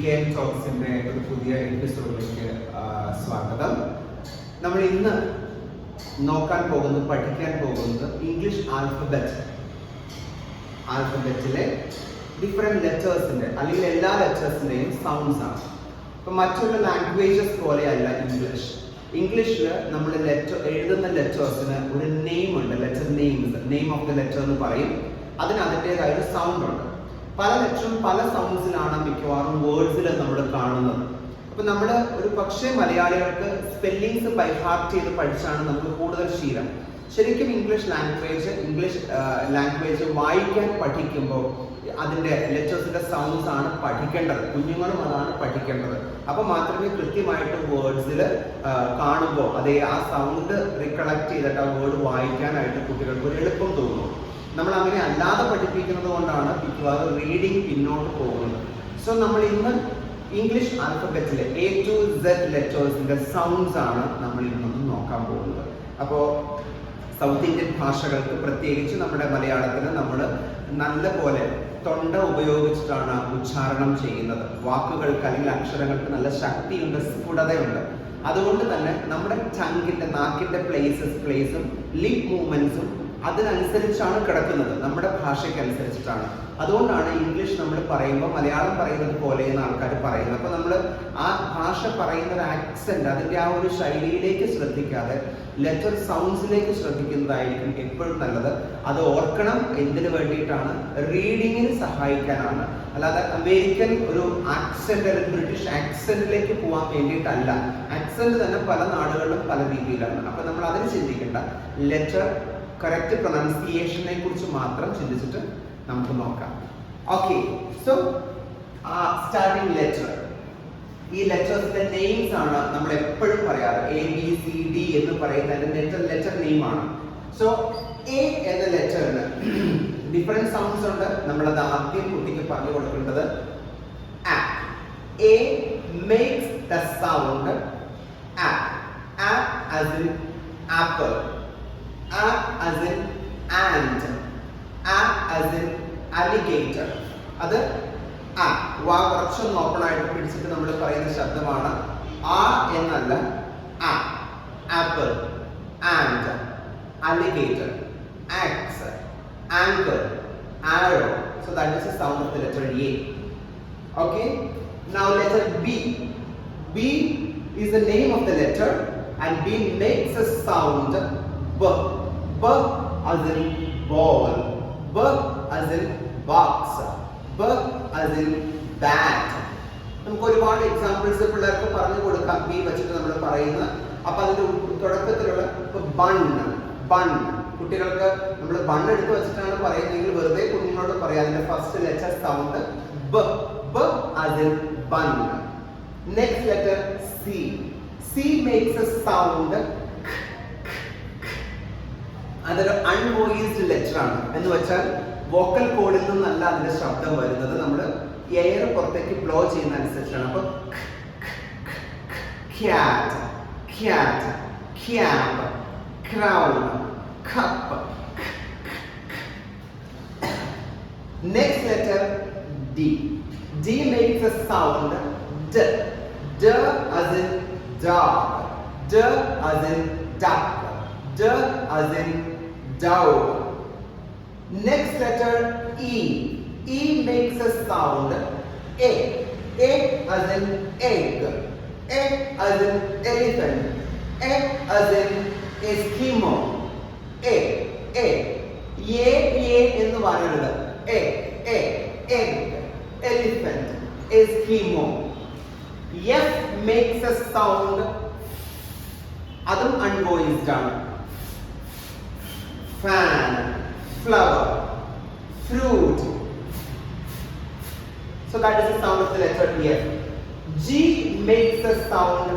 GKM ടോക്സിന്റെ ഒരു പുതിയ എപ്പിസോഡിലേക്ക് സ്വാഗതം. നമ്മൾ ഇന്ന് നോക്കാൻ പോകുന്നത്, പഠിക്കാൻ പോകുന്നത് ഇംഗ്ലീഷ് ആൽഫബറ്റിലെ ഡിഫറെന്റ് ലെറ്റേഴ്സിന്റെ അല്ലെങ്കിൽ എല്ലാ ലെറ്റേഴ്സിന്റെയും സൗണ്ട്സ് ആണ്. ഇപ്പൊ മറ്റുള്ള ലാംഗ്വേജസ് പോലെയല്ല ഇംഗ്ലീഷിൽ നമ്മൾ എഴുതുന്ന ലെറ്റേഴ്സിന് ഒരു നെയിം ഉണ്ട്. Letter name of the letter എന്ന് പറയും. അതിന് അതിൻ്റെതായ ഒരു സൗണ്ട് ഉണ്ട്. പല ലെറ്ററും പല സൗണ്ട്സിലാണ് മിക്കവാറും വേർഡ്സിൽ നമ്മൾ കാണുന്നത്. അപ്പൊ നമ്മൾ ഒരു പക്ഷേ മലയാളികൾക്ക് സ്പെല്ലിങ്സ് ബൈ ഹാർട്ട് ചെയ്ത് പഠിച്ചാണ് നമുക്ക് കൂടുതൽ ശീലം. ശരിക്കും ഇംഗ്ലീഷ് ലാംഗ്വേജ് വായിക്കാൻ പഠിക്കുമ്പോൾ അതിന്റെ ലെറ്റേഴ്സിന്റെ സൗണ്ട്സ് ആണ് പഠിക്കേണ്ടത്. കുഞ്ഞുങ്ങളും അതാണ് പഠിക്കേണ്ടത്. അപ്പൊ മാത്രമേ കൃത്യമായിട്ട് വേർഡ്സിൽ കാണുമ്പോൾ അതേ ആ സൗണ്ട് റിക്കളക്ട് ചെയ്തിട്ട് ആ വേർഡ് വായിക്കാനായിട്ട് കുട്ടികൾക്ക് ഒരു എളുപ്പം തോന്നുന്നു. നമ്മൾ അങ്ങനെ അല്ലാതെ പഠിപ്പിക്കുന്നത് കൊണ്ടാണ് മിക്കവാറും റീഡിങ് പിന്നോട്ട് പോകുന്നത്. സോ നമ്മൾ ഇന്ന് ഇംഗ്ലീഷ് ആൽഫബറ്റിലെ A to Z ലെറ്റേഴ്സിന്റെ സൗണ്ട്സ് ആണ് നമ്മൾ ഇന്നൊന്ന് നോക്കാൻ പോകുന്നത്. അപ്പോൾ സൗത്ത് ഇന്ത്യൻ ഭാഷകൾക്ക് പ്രത്യേകിച്ച് നമ്മുടെ മലയാളത്തിന് നമ്മൾ നല്ല പോലെ തൊണ്ട ഉപയോഗിച്ചിട്ടാണ് ഉച്ചാരണം ചെയ്യുന്നത്. വാക്കുകൾക്ക് അല്ലെങ്കിൽ അക്ഷരങ്ങൾക്ക് നല്ല ശക്തിയുണ്ട്, സ്ഫുടതയുണ്ട്. അതുകൊണ്ട് തന്നെ നമ്മുടെ നാക്കിന്റെ പ്ലേസും ലിപ് മൂവ്മെന്റ്സും അതിനനുസരിച്ചാണ് കിടക്കുന്നത്, നമ്മുടെ ഭാഷയ്ക്ക് അനുസരിച്ചിട്ടാണ്. അതുകൊണ്ടാണ് ഇംഗ്ലീഷ് നമ്മൾ പറയുമ്പോൾ മലയാളം പറയുന്നത് പോലെയെന്ന് ആൾക്കാർ പറയുന്നത്. അപ്പൊ നമ്മൾ ആ ഭാഷ പറയുന്ന ഒരു ആക്സെന്റ്, അതിന്റെ ആ ഒരു ശൈലിയിലേക്ക് ശ്രദ്ധിക്കാതെ ലെറ്റർ സൗണ്ട്സിലേക്ക് ശ്രദ്ധിക്കുന്നതായിരിക്കും എപ്പോഴും നല്ലത്. അത് ഓർക്കണം. എന്തിനു വേണ്ടിയിട്ടാണ്? റീഡിങ്ങിന് സഹായിക്കാനാണ്. അല്ലാതെ അമേരിക്കൻ ഒരു ആക്സെന്റ് അല്ലെങ്കിൽ ബ്രിട്ടീഷ് ആക്സെന്റിലേക്ക് പോകാൻ വേണ്ടിയിട്ടല്ല. ആക്സെന്റ് തന്നെ പല നാടുകളിലും പല രീതിയിലാണ്. അപ്പൊ നമ്മൾ അതിന് ചിന്തിക്കേണ്ട. ലെറ്റർ കറക്റ്റ് പ്രൊനൗൺസിയേഷനെ കുറിച്ച് മാത്രം ചിന്തിച്ചിട്ട് നമുക്ക് നോക്കാം. Okay, so starting letter. ഈ ലെറ്റേഴ്സിന്റെ നെയിംസ് ആണ് നമ്മൾ എപ്പോഴും പറയാറ്. ABCD എന്ന് പറയുന്ന ലെറ്റർ നെയിം ആണ്. സോ A എന്ന ലെറ്ററിന് ഡിഫറെന്റ് സൗണ്ട്സ് ഉണ്ട്. നമ്മളത് ആദ്യം കുട്ടിക്ക് പറഞ്ഞു കൊടുക്കേണ്ടത് A makes the sound A as in apple, A as in ant, A as in alligator. അത് വാ കുറച്ചൊന്ന് ഓപ്പൺ ആയിട്ട് പിടിച്ചിട്ട് നമ്മൾ പറയുന്ന ശബ്ദമാണ്. ആ എന്നല്ല, apple, and, alligator, axe, anchor, arrow. So that is the sound of the letter A. Okay, now letter B. B is the name of the letter and B makes a sound B. B as in ball, B as in box, B as in bat. നമുക്ക് ഒരുപാട് examples പിള്ളേർക്ക് പറഞ്ഞു കൊടുക്കാം. B വെച്ചിട്ട് നമ്മൾ പറയുന്ന. അപ്പൊ അതിന്റെ തുടക്കത്തിലുള്ള ബൺ കുട്ടികൾക്ക് നമ്മൾ ബൺ എടുത്ത് വെച്ചിട്ടാണ് പറയുന്നതെങ്കിൽ വെറുതെ കുഞ്ഞുങ്ങളോട് പറയാം. അതിന്റെ first letter sound B as in bun. Next letter C makes a sound. അതൊരു അൺവോയിസ്ഡ് ലെറ്റർ ആണ്. എന്ന് വെച്ചാൽ വോക്കൽ കോഡിൽ നിന്നല്ല അതിന്റെ ശബ്ദം വരുന്നത്. നമ്മൾ എയർ പുറത്തേക്ക് ബ്ലോ ചെയ്യുന്ന അനുസരിച്ചാണ്. അപ്പൊ cat, cap, crown, cup. Next letter D makes a sound D as in dog, D as in duck, D as in dog. Next letter E makes a sound A as in egg, A as in elephant, A as in Eskimo. A എന്ന് പറയുന്നത് egg, elephant, Eskimo. F makes a sound, അതും unvoiced ആണ്. Fan, flower, fruit. So that is the sound of the letter F. G makes a sound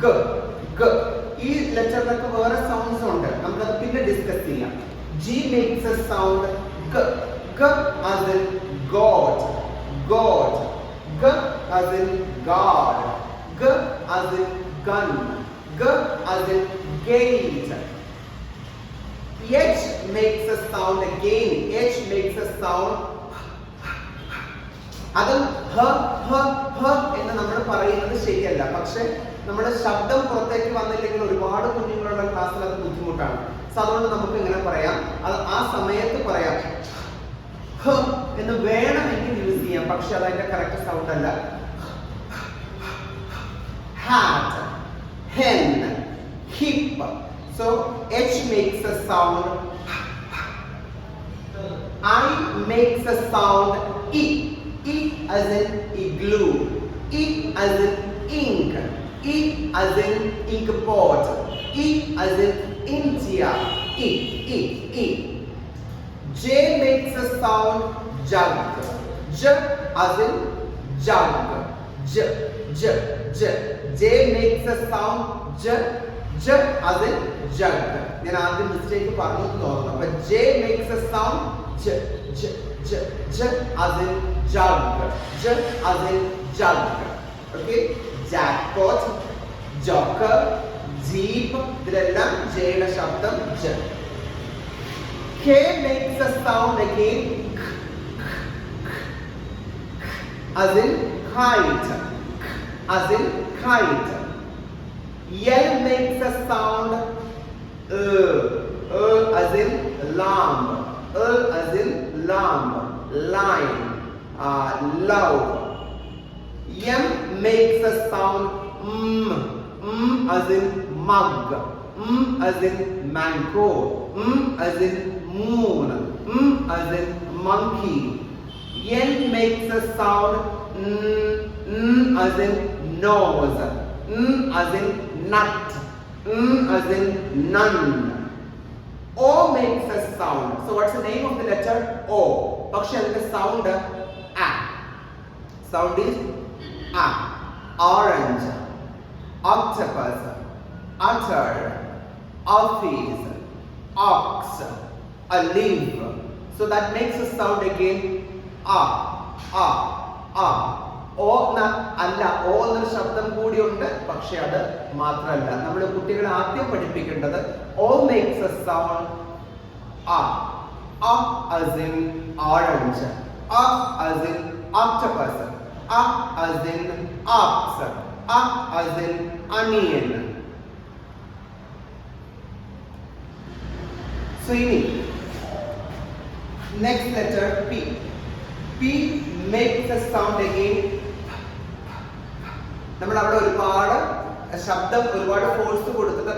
G. ഈ ലെറ്ററിനൊക്കെ വേറെ sounds ഉണ്ട്. നമുക്കത് പിന്നെ discuss ചെയ്യാം. G makes a sound G as in God, G as in God, G as in gun, G as in gate. H makes a sound again. H makes a sound. അതും എന്ന് നമ്മൾ പറയുന്നത് ശരിയല്ല. പക്ഷെ നമ്മുടെ ശബ്ദം പുറത്തേക്ക് വന്നില്ലെങ്കിൽ ഒരുപാട് കുഞ്ഞുങ്ങളുള്ള ക്ലാസ്സിൽ അത് ബുദ്ധിമുട്ടാണ്. സോ അതുകൊണ്ട് നമുക്ക് ഇങ്ങനെ പറയാം, അത് ആ സമയത്ത് പറയാം. എന്ന് വേണമെങ്കിൽ യൂസ് ചെയ്യാം, പക്ഷെ അത് അതിന്റെ കറക്റ്റ് സൗണ്ട് അല്ല. Hat, hen, hip. So H makes a sound. I makes a sound E. E as in igloo. E as in ink. E as in ink pot. E as in India. E, E, E. J makes a sound jug. J as in jug. J, J, J. J makes a sound J. J as in jug. ഞാൻ ആദ്യം mistake പറഞ്ഞു തോന്നുന്നു. അപ്പൊ J makes a sound J, J, J, J as in jug. J as in jug. Okay? Jackpot, joker, jeep, ഇതിലെല്ലാം Jയുടെ ശബ്ദം J. K makes a sound again as in kite. As in kite. L makes a sound as in lamb. As in lamb. Line. Love. M makes a sound as in mug. As in mango. As in moon. As in monkey. N makes a sound as in nose. As in nut. As in nun. O makes a sound. So what's the name of the letter O? പക്ഷെ അതിന്റെ sound A. Sound is A. Orange, octopus, otter, office, ox, a leaf. So that makes a sound again A. A. A. ഓ അല്ല, ഓ എന്നൊരു ശബ്ദം കൂടിയുണ്ട്, പക്ഷെ അത് മാത്രമല്ല. നമ്മൾ കുട്ടികളെ ആദ്യം പഠിപ്പിക്കേണ്ടത് ഓ മേക്സ് എ സൗണ്ട് ആ. A as in orange. A as in octopus. A as in ox. A as in onion. So ഇനി next letter P. P makes a sound again. നമ്മൾ അവിടെ ഒരുപാട് ശബ്ദം, ഒരുപാട് ഫോഴ്സ് കൊടുത്തിട്ട്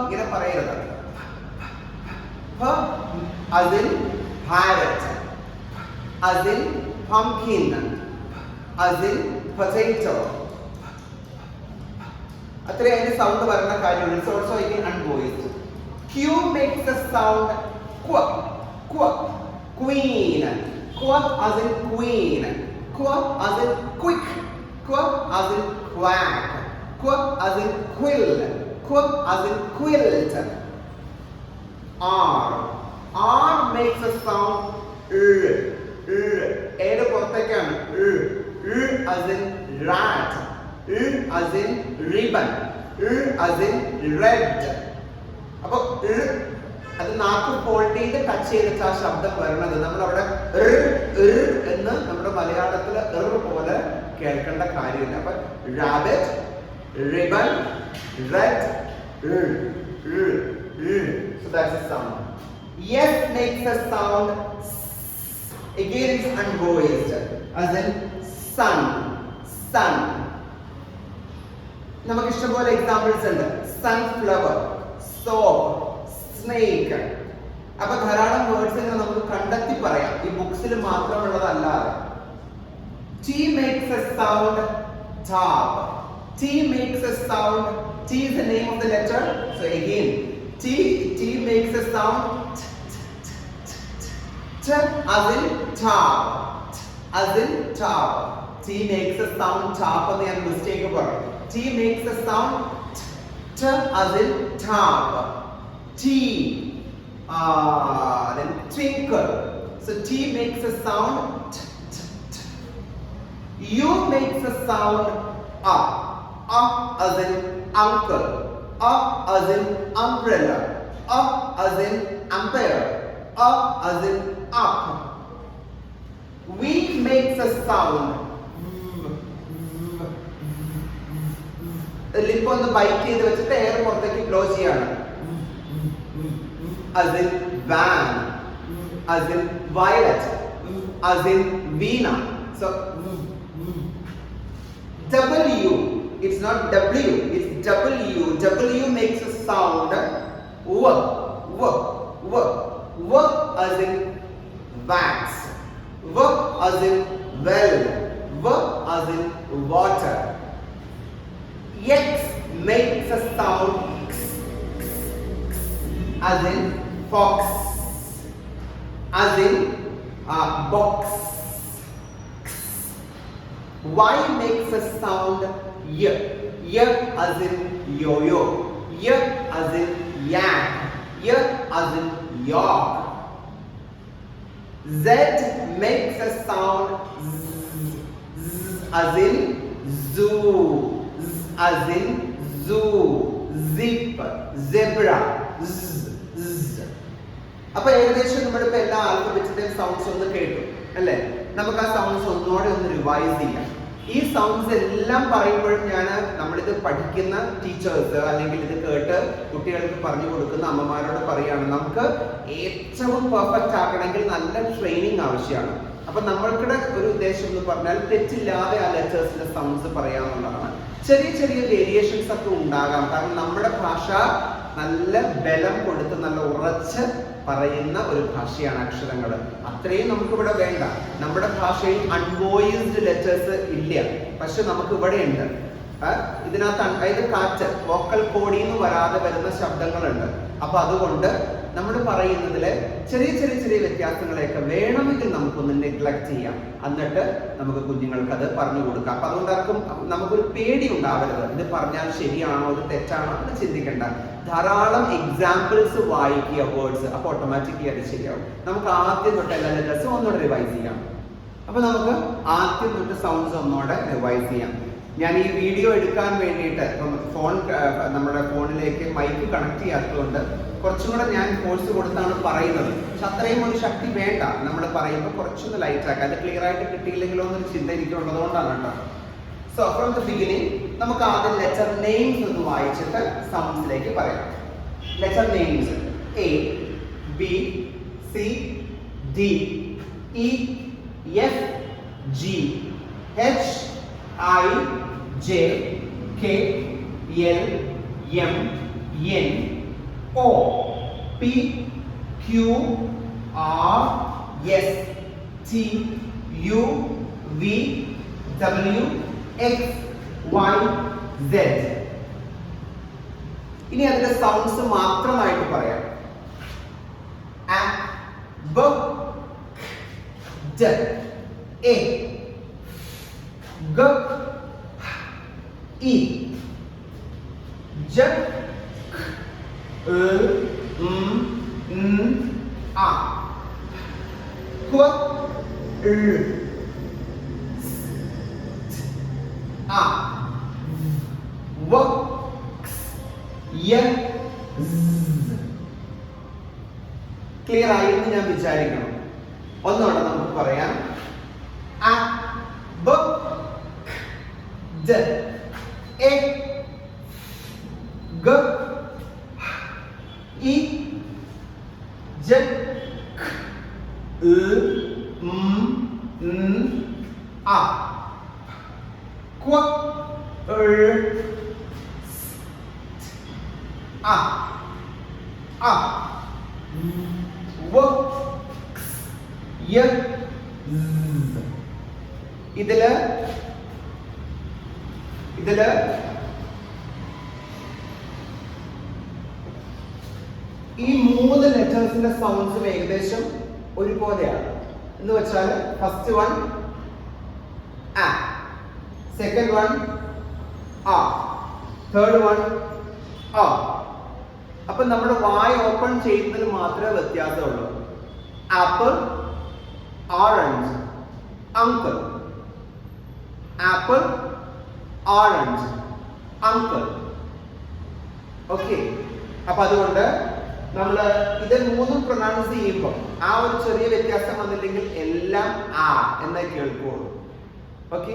ഇങ്ങനെ പറയരുത്. As in parrot. As in pumpkin. As in potato. അത്രേ അതിന്റെ സൗണ്ട് പറയുന്ന കാര്യമുള്ളൂ. It's also again unvoiced. Q makes a sound qu. Qu. Queen. Qu as in queen. Qu as in quick. Qu as in quack. Qu as in quill. Qu as in quilt. R. R makes a sound ഏത് പുറത്തേക്കാണ് as in rat. As in ribbon. As in red. അപ്പൊ അത് നാക്ക് fold ചെയ്ത് touch ചെയ്തിട്ട് ആ ശബ്ദം വരുന്നത്. നമ്മളവിടെ എന്ന് നമ്മുടെ മലയാളത്തില് പോലെ കേൾക്കേണ്ട കാര്യമില്ല. അപ്പൊ rabbit, ribbon, red. So that's a sound. Yes makes a sound again, it's unvoiced. As in sun. Sun. നമുക്ക് ഇഷ്ടംപോലെ എക്സാമ്പിൾസ് ഉണ്ട്. Sunflower, soap, snake. അപ്പൊ ധാരാളം വേർഡ്സിനെ നമുക്ക് കണ്ടെത്തി പറയാം, ഈ ബുക്സിൽ മാത്രമുള്ളതല്ലാതെ. T makes a sound top. T makes a sound. T is the name of the letter. So again, T makes a sound T as in top. As in top. T makes a sound top എന്ന് ഞാൻ mistake പറഞ്ഞു. T makes a sound T as in top. T. Then twinkle. So T makes a sound T. U makes a sound A. A as in uncle. A as in umbrella. A as in umpire. A as in up. V makes a sound lip ഒന്ന് byte ചെയ്ത് വെച്ചിട്ട് air പുറത്തേക്ക് blow ചെയ്യാണ്. as in van, as in violet, as in Veena. So W, it's not W, it's W. W makes a sound w, w, w, w as in wax, w as in well, w as in water. X makes a sound x, x, x, as in fox, as in box. Y makes a sound y, y as in yo-yo, y as in yak, y as in york. Z makes a sound z, z as in zoo, z as in zoo, zip, zebra, z, z. അപ്പോൾ ഏകദേശം നമ്മളിപ്പോൾ എല്ലാ ആൽഫബറ്റിന്റെയും sounds ഒന്ന് കേട്ടു അല്ലേ? നമുക്ക് ആ sounds ഒന്നുകൂടെ ഒന്ന് റിവൈസ് ചെയ്യാം. ഈ സൗണ്ട്സ് എല്ലാം പറയുമ്പോഴും ഞാൻ നമ്മളിത് പഠിക്കുന്ന ടീച്ചേഴ്സ് അല്ലെങ്കിൽ ഇത് കേട്ട് കുട്ടികൾക്ക് പറഞ്ഞു കൊടുക്കുന്ന അമ്മമാരോട് പറയുകയാണ്, നമുക്ക് ഏറ്റവും പെർഫെക്റ്റ് ആക്കണമെങ്കിൽ നല്ല ട്രെയിനിങ് ആവശ്യമാണ്. അപ്പൊ നമ്മൾക്കിടെ ഒരു ഉദ്ദേശം എന്ന് പറഞ്ഞാൽ തെറ്റില്ലാതെ ആ ലെറ്റേഴ്സിന്റെ സൗണ്ട്സ് പറയാന്നുള്ളതാണ്. ചെറിയ ചെറിയ വേരിയേഷൻസ് ഒക്കെ ഉണ്ടാകാം, കാരണം നമ്മുടെ ഭാഷ നല്ല ബലം കൊടുത്ത് നല്ല ഉറച്ച് പറയുന്ന ഒരു ഭാഷയാണ് അക്ഷരങ്ങൾ. അത്രയും നമുക്കിവിടെ വേണ്ട. നമ്മുടെ ഭാഷയിൽ അൺവോയിസ്ഡ് ലെറ്റേഴ്സ് ഇല്ല, പക്ഷെ നമുക്ക് ഇവിടെ ഉണ്ട്. ഇതിനകത്ത് അതായത് കാറ്റ് വോക്കൽ കോഡിൽ നിന്ന് വരാതെ വരുന്ന ശബ്ദങ്ങളുണ്ട്. അപ്പൊ അതുകൊണ്ട് നമ്മൾ പറയുന്നതിൽ ചെറിയ ചെറിയ ചെറിയ വ്യത്യാസങ്ങളെയൊക്കെ വേണമെങ്കിൽ നമുക്കൊന്ന് നെഗ്ലക്ട് ചെയ്യാം, എന്നിട്ട് നമുക്ക് കുഞ്ഞുങ്ങൾക്ക് അത് പറഞ്ഞു കൊടുക്കാം. അപ്പൊ അതുകൊണ്ട് ആർക്കും നമുക്കൊരു പേടി ഉണ്ടാവരുത്, ഇത് പറഞ്ഞാൽ ശരിയാണോ ഇത് തെറ്റാണോ എന്ന് ചിന്തിക്കേണ്ട. ധാരാളം എക്സാമ്പിൾസ് വായിക്കുക വേർഡ്സ്, അപ്പൊ ഓട്ടോമാറ്റിക്കലി അത് ശരിയാവും. നമുക്ക് ആദ്യം തൊട്ട് എല്ലാ ലെറ്റേഴ്സും ഒന്നുകൂടെ റിവൈസ് ചെയ്യാം. അപ്പൊ നമുക്ക് ആദ്യം തൊട്ട് സൗണ്ട്സ് ഒന്നുകൂടെ റിവൈസ് ചെയ്യാം. ഞാൻ ഈ വീഡിയോ എടുക്കാൻ വേണ്ടിയിട്ട് ഫോൺ നമ്മുടെ ഫോണിലേക്ക് മൈക്ക് കണക്ട് ചെയ്യാത്തതുകൊണ്ട് കുറച്ചും കൂടെ ഞാൻ ഫോഴ്സ് കൊടുത്താണ് പറയുന്നത്. പക്ഷെ അത്രയും ഒരു ശക്തി വേണ്ട. നമ്മൾ പറയുമ്പോൾ കുറച്ചൊന്ന് ലൈറ്റ് ആക്കാം. അത് ക്ലിയർ ആയിട്ട് കിട്ടിയില്ലെങ്കിലോ എന്നൊരു ചിന്ത എനിക്കുള്ളത് കൊണ്ടാണ് കേട്ടോ. സോ ഫ്രം ദ ബിഗിനിങ് നമുക്ക് ആദ്യം ലെറ്റർ നെയിംസ് ഒന്ന് വായിച്ചിട്ട് സൗണ്ട്സിലേക്ക് പറയാം. Letter names A, B, C, D, E, F, G, H, I, J, K, L, M, N, O, P, Q, R, S, T, U, V, W, X, Y, Z. ഇനി അതിന്റെ sounds മാത്രമായിട്ട് പറയാം. A, B, D, A, G, E, J, K, L, M, N, A, Q, L, S, T, A, W, X, Y, Z. Clear ആയി എന്ന് ഞാൻ വിചാരിക്കണം. ഒന്നുകൂടെ നമുക്ക് പറയാം. A, B, D, A, G, E, J, K, L, M, N, A, Q, L, S, T, A, W, X, Y, Z. ഇതില് ഈ മൂന്ന് ലെറ്റേഴ്സിന്റെ സൗണ്ട്സും ഏകദേശം ഒരുപോലെയാണ്. എന്ന് വെച്ചാൽ first one A, second one A, third one A. അപ്പൊ നമ്മുടെ വായ ഓപ്പൺ ചെയ്യുന്നതിൽ മാത്രമേ വ്യത്യാസമുള്ളൂ. Apple, orange, uncle. Apple, orange, uncle. Okay. അപ്പൊ അതുകൊണ്ട് നമ്മൾ ഇത് മൂന്നും പ്രൊനൗൺസ് ചെയ്യുമ്പോൾ ആ ഒരു ചെറിയ വ്യത്യാസം വന്നില്ലെങ്കിൽ എല്ലാം ആ എന്നേ കേൾക്കുള്ളൂ. ഓക്കെ.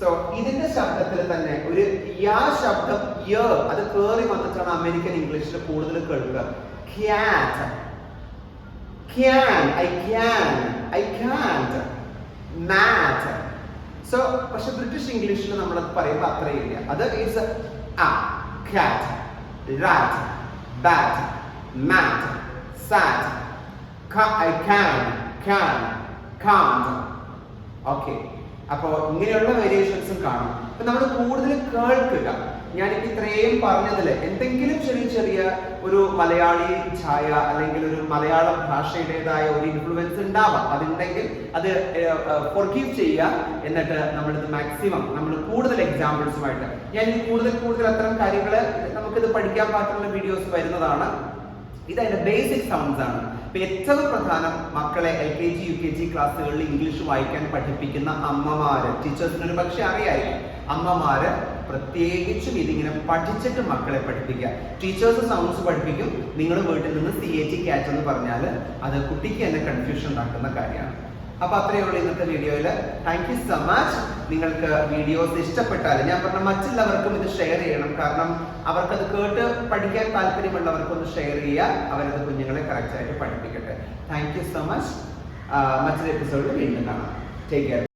സോ ഇതിന്റെ ശബ്ദത്തിൽ തന്നെ ഒരു യാ ശബ്ദം യ അത് കേറി വന്നിട്ടാണ് അമേരിക്കൻ ഇംഗ്ലീഷിൽ കൂടുതൽ കേൾക്കുക. Cat, can, I can't, mat. So പക്ഷെ ബ്രിട്ടീഷ് ഇംഗ്ലീഷിൽ നമ്മൾ പറയുമ്പോൾ അത്രയില്ല. അത് it's a cat, rat, bat, mat, sat, I can, can't. Okay. അപ്പോൾ ഇങ്ങനെയുള്ള വേരിയേഷൻസും കാണും. അപ്പൊ നമ്മൾ കൂടുതൽ കേൾക്കുക. ഞാനിപ്പോ ഇത്രയും പറഞ്ഞതിൽ എന്തെങ്കിലും ചെറിയ ചെറിയ ഒരു മലയാളി ഛായ അല്ലെങ്കിൽ ഒരു മലയാളം ഭാഷയുടേതായ ഒരു ഇൻഫ്ലുവൻസ് ഉണ്ടാവാം. അതുണ്ടെങ്കിൽ അത് ഫോർഗീവ് ചെയ്യുക. എന്നിട്ട് നമ്മളിത് മാക്സിമം നമ്മൾ കൂടുതൽ എക്സാമ്പിൾസുമായിട്ട് ഞാൻ ഇനി കൂടുതൽ അത്തരം കാര്യങ്ങൾ നമുക്കിത് പഠിക്കാൻ പാകത്തിലുള്ള വീഡിയോസ് വരുന്നതാണ്. ഇതതിന്റെ ബേസിക് സൗണ്ട്സ് ആണ്. ഇപ്പൊ ഏറ്റവും പ്രധാനം മക്കളെ LKG UKG ക്ലാസ്സുകളിൽ ഇംഗ്ലീഷ് വായിക്കാൻ പഠിപ്പിക്കുന്ന അമ്മമാര്, ടീച്ചേഴ്സിന് ഒരു പക്ഷെ അറിയായിരിക്കും, അമ്മമാര് പ്രത്യേകിച്ചും ഇതിങ്ങനെ പഠിച്ചിട്ട് മക്കളെ പഠിപ്പിക്കുക. ടീച്ചേഴ്സ് സൗണ്ട്സ് പഠിപ്പിക്കും, നിങ്ങൾ വീട്ടിൽ നിന്ന് CAT CAT എന്ന് പറഞ്ഞാൽ അത് കുട്ടിക്ക് തന്നെ കൺഫ്യൂഷൻ ഉണ്ടാക്കുന്ന കാര്യമാണ്. അപ്പൊ അത്രയേ ഉള്ളൂ ഇന്നത്തെ വീഡിയോയില്. Thank you so much. നിങ്ങൾക്ക് വീഡിയോസ് ഇഷ്ടപ്പെട്ടാൽ ഞാൻ പറഞ്ഞ മറ്റുള്ളവർക്കും ഇത് ഷെയർ ചെയ്യണം. കാരണം അവർക്കത് കേട്ട് പഠിക്കാൻ താല്പര്യമുള്ളവർക്കൊന്ന് ഷെയർ ചെയ്യുക. അവരത് കുഞ്ഞുങ്ങളെ കറക്റ്റ് ആയിട്ട് പഠിപ്പിക്കട്ടെ. Thank you so much. മറ്റൊരു എപ്പിസോഡിൽ വീണ്ടും കാണാം. Take care.